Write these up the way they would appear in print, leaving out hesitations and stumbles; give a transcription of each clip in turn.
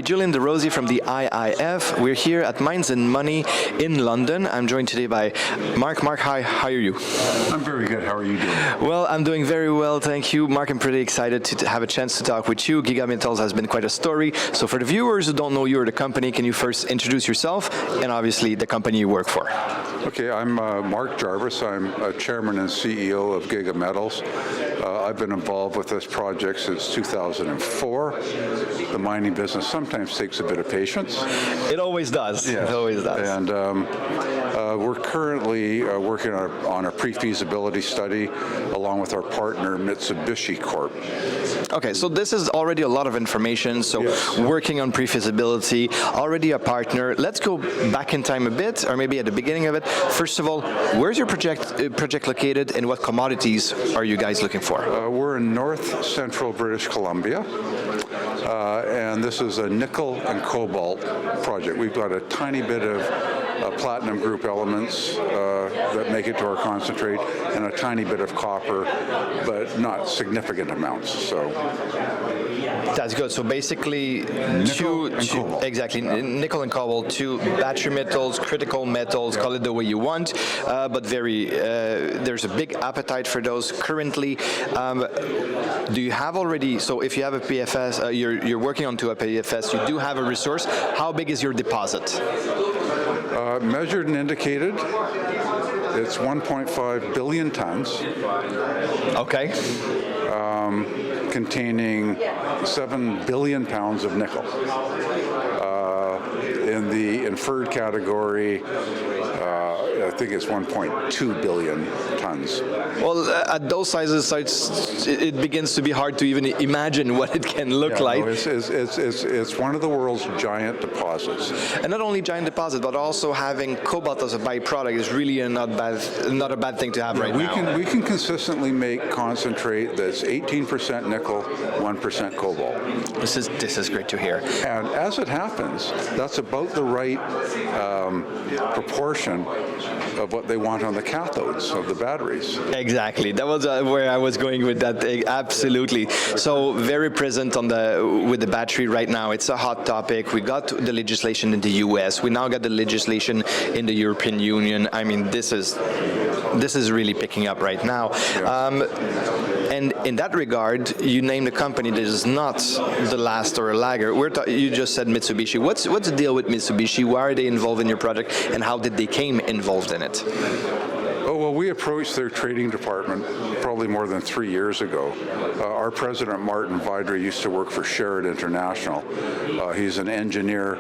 Hi, Julian DeRosie from the IIF. We're here at Mines and Money in London. I'm joined today by Mark. Mark, hi, how are you? I'm very good. How are you doing? Well, I'm doing very well, thank you. Mark, I'm pretty excited to have a chance to talk with you. Giga Metals has been quite a story. So for the viewers who don't know you or the company, can you first introduce yourself and obviously the company you work for? Okay, I'm Mark Jarvis. I'm Chairman and CEO of Giga Metals. I've been involved with this project since 2004. The mining business sometimes takes a bit of patience. It always does. Yes. It always does. And we're currently working on a pre-feasibility study along with our partner Mitsubishi Corp. Okay, so this is already a lot of information. So yes. Working on pre-feasibility, already a partner. Let's go back in time a bit, or maybe at the beginning of it. First of all, where's your project located and what commodities are you guys looking for? We're in north central British Columbia. And this is a nickel and cobalt project. We've got a tiny bit of platinum group elements that make it to our concentrate, and a tiny bit of copper, but not significant amounts. So that's good. So basically, exactly, nickel and cobalt, two battery metals, critical metals, call it the way you want, but there's a big appetite for those currently. Do you have already, so if you have a PFS, you're working onto a PFS, you do have a resource. How big is your deposit? Measured and indicated, it's 1.5 billion tons. Okay. Containing 7 billion pounds of nickel. In the inferred category, I think it's 1.2 billion tons. Well, at those sizes, it begins to be hard to even imagine what it can look like. No, it's one of the world's giant deposits. And not only giant deposit, but also having cobalt as a byproduct is really not a bad thing to have right now. We can consistently make concentrate that's 18% nickel, 1% cobalt. This is great to hear. And as it happens, that's about the right proportion of what they want on the cathodes of the batteries. Exactly. That was where I was going with that. Absolutely. So very present with the battery right now. It's a hot topic. We got the legislation in the US. We now got the legislation in the European Union. I mean, this is really picking up right now. Yeah. And in that regard, you named a company that is not the last or a lagger. You just said Mitsubishi. What's the deal with Mitsubishi? Why are they involved in your project, and how did they came involved in it? Oh, well, we approached their trading department probably more than 3 years ago. Our president, Martin Vidra, used to work for Sherritt International. He's an engineer,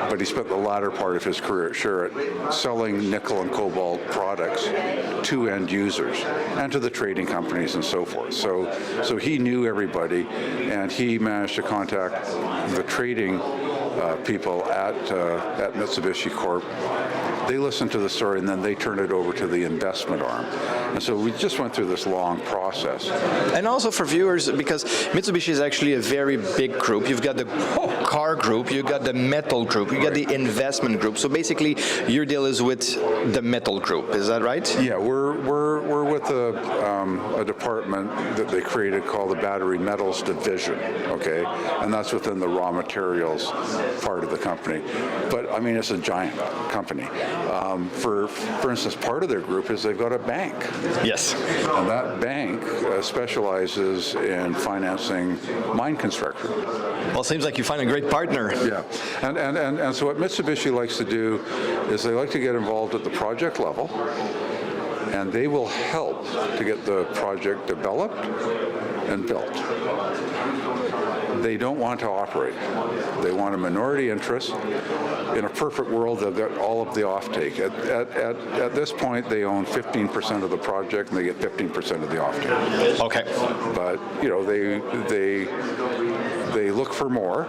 but he spent the latter part of his career at Sherritt selling nickel and cobalt products to end users and to the trading companies and so forth. So he knew everybody, and he managed to contact the trading people at Mitsubishi Corp. They listened to the story, and then they turned it over to the investment arm. And so we just went through this long process. And also for viewers, because Mitsubishi is actually a very big group. You've got the car group, you've got the metal group, you've got the investment group. So basically, your deal is with the metal group. Is that right? Yeah, we're with a department that they created called the Battery Metals Division. Okay, and that's within the raw materials part of the company. But I mean, it's a giant company. For instance, part of their group is they've got a bank. Yes. And that bank specializes in financing mine construction. Well, it seems like you find a great partner. Yeah. And so what Mitsubishi likes to do is they like to get involved at the project level, and they will help to get the project developed and built. They don't want to operate. They want a minority interest. In a perfect world, they'll get all of the offtake. At this point, they own 15% of the project, and they get 15% of the offtake. Okay. But you know, they look for more.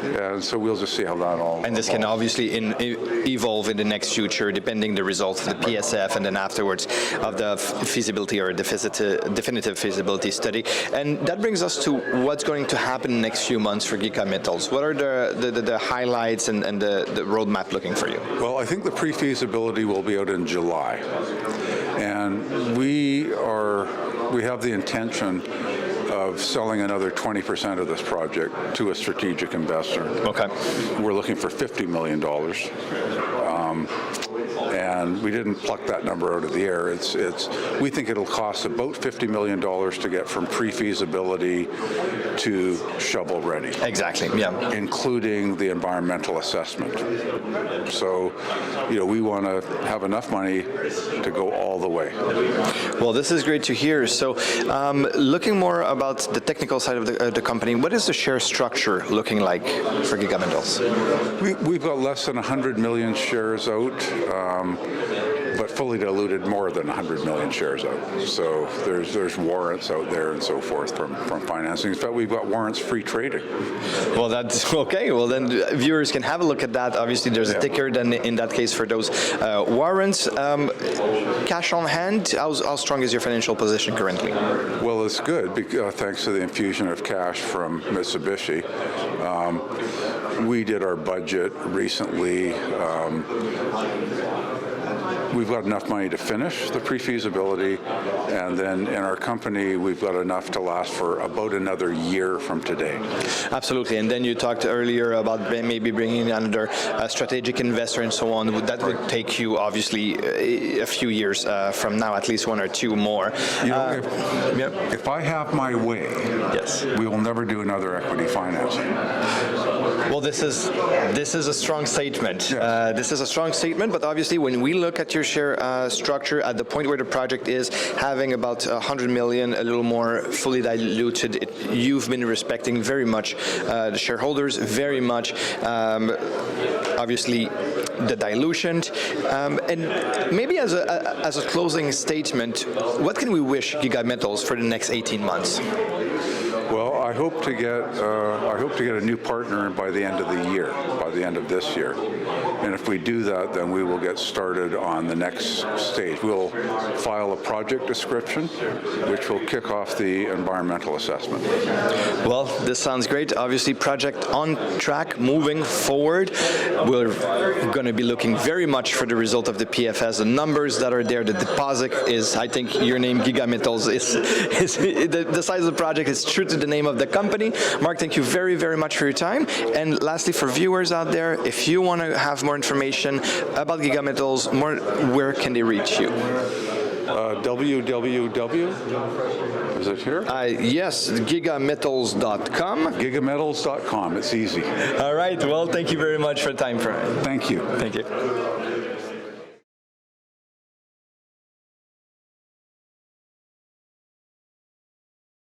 And so we'll just see how that all. And this can obviously evolve in the next future, depending the results of the PSF, and then afterwards of the feasibility or definitive feasibility study. And that brings us to what's going to happen in the next few months for Giga Metals. What are the highlights and the roadmap looking for you? Well, I think the pre-feasibility will be out in July, and we have the intention of selling another 20% of this project to a strategic investor. Okay. We're looking for $50 million. And we didn't pluck that number out of the air. We think it'll cost about $50 million to get from pre-feasibility to shovel ready. Exactly, yeah. Including the environmental assessment. So, we want to have enough money to go all the way. Well, this is great to hear. So, looking more about the technical side of the company, what is the share structure looking like for Giga Metals? We've got less than 100 million shares out, but fully diluted more than 100 million shares out. So there's warrants out there and so forth from financing. In fact, we've got warrants free trading. Well, that's okay. Well, then viewers can have a look at that. Obviously, there's a ticker then in that case for those warrants. Cash on hand, how strong is your financial position currently? Well, it's good thanks to the infusion of cash from Mitsubishi. We did our budget recently. We've got enough money to finish the pre-feasibility, and then in our company, we've got enough to last for about another year from today. Absolutely, and then you talked earlier about maybe bringing in another strategic investor and so on. That would take you, obviously, a few years from now, at least one or two more. If I have my way, yes, we will never do another equity financing. Well, this is a strong statement. Yeah. This is a strong statement, but obviously when we look at your share structure at the point where the project is having about 100 million, a little more fully diluted, you've been respecting very much the shareholders, very much obviously the dilution. And maybe as a closing statement, what can we wish Giga Metals for the next 18 months? Well, I hope to get a new partner by the end of the year, by the end of this year. And if we do that, then we will get started on the next stage. We'll file a project description, which will kick off the environmental assessment. Well, this sounds great. Obviously, project on track, moving forward. We're going to be looking very much for the result of the PFS. The numbers that are there, the deposit is, I think your name, Giga Metals, is the size of the project is true to the name of the company. Mark, thank you very, very much for your time. And lastly, for viewers out there, if you want to have more information about Giga Metals, where can they reach you? www. Is it here? Yes, gigametals.com. Gigametals.com. It's easy. All right. Well, thank you very much for the time. Thank you. Thank you.